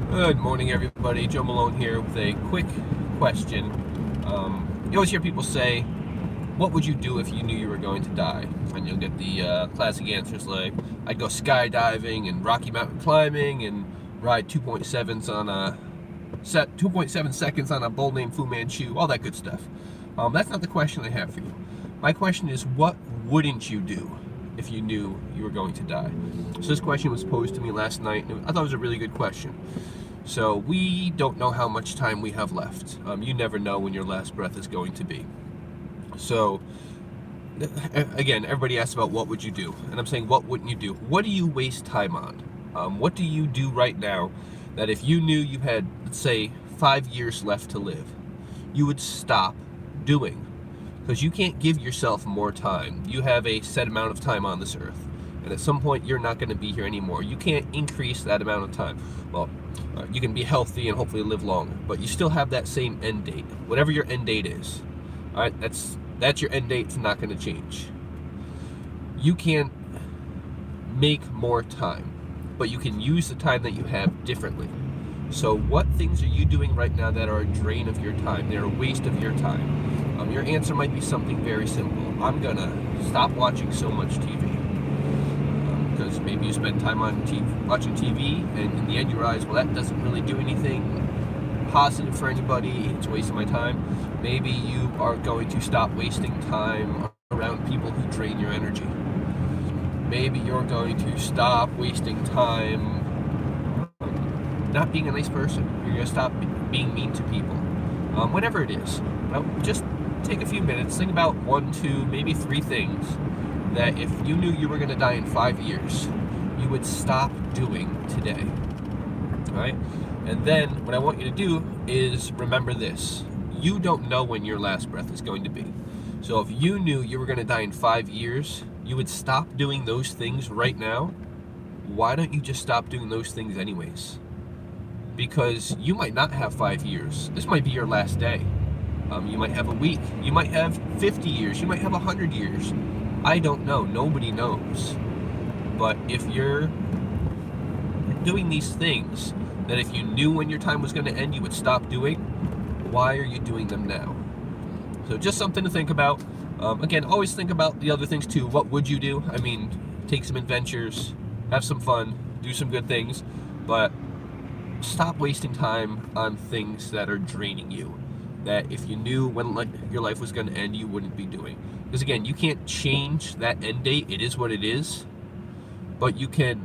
Good morning, everybody. Joe Malone here with a quick question. You always hear people say, what would you do if you knew you were going to die? And you'll get the classic answers like, I'd go skydiving and Rocky Mountain climbing and ride 2.7 seconds on a bull named Fu Manchu, all that good stuff. That's not the question I have for you. My question is, what wouldn't you do if you knew you were going to die? So this question was posed to me last night, and I thought it was a really good question. So we don't know how much time we have left. You never know when your last breath is going to be. So again, everybody asks about what would you do, and I'm saying what wouldn't you do? What do you waste time on? What do you do right now that if you knew you had, let's say, 5 years left to live, you would stop doing? Because you can't give yourself more time. You have a set amount of time on this earth, and at some point you're not going to be here anymore. You can't increase that amount of time. Well, you can be healthy and hopefully live longer, but you still have that same end date, whatever your end date is. All right, that's your end date. It's not going to change. You can't make more time, but you can use the time that you have differently. So what things are you doing right now that are a drain of your time? They're a waste of your time. Your answer might be something very simple. I'm gonna stop watching so much TV. Because maybe you spend time on watching TV, and in the end you realize, well, that doesn't really do anything positive for anybody. It's wasting my time. Maybe you are going to stop wasting time around people who drain your energy. Maybe you're going to stop wasting time not being a nice person. You're going to stop being mean to people. Whatever it is. Just take a few minutes, think about 1, 2, maybe 3 things that if you knew you were going to die in 5 years, you would stop doing today. All right? And then what I want you to do is remember this. You don't know when your last breath is going to be. So if you knew you were going to die in 5 years, you would stop doing those things right now. Why don't you just stop doing those things anyways? Because you might not have 5 years. This might be your last day. You might have a week. You might have 50 years. You might have 100 years. I don't know. Nobody knows. But if you're doing these things that if you knew when your time was going to end, you would stop doing, why are you doing them now? So just something to think about. Again, always think about the other things too. What would you do? I mean, take some adventures, have some fun, do some good things, but stop wasting time on things that are draining you, that if you knew when your life was going to end, you wouldn't be doing. Because again, you can't change that end date. It is what it is, but you can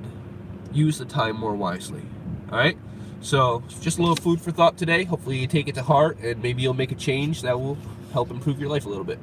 use the time more wisely. All right? So just a little food for thought today. Hopefully you take it to heart and maybe you'll make a change that will help improve your life a little bit.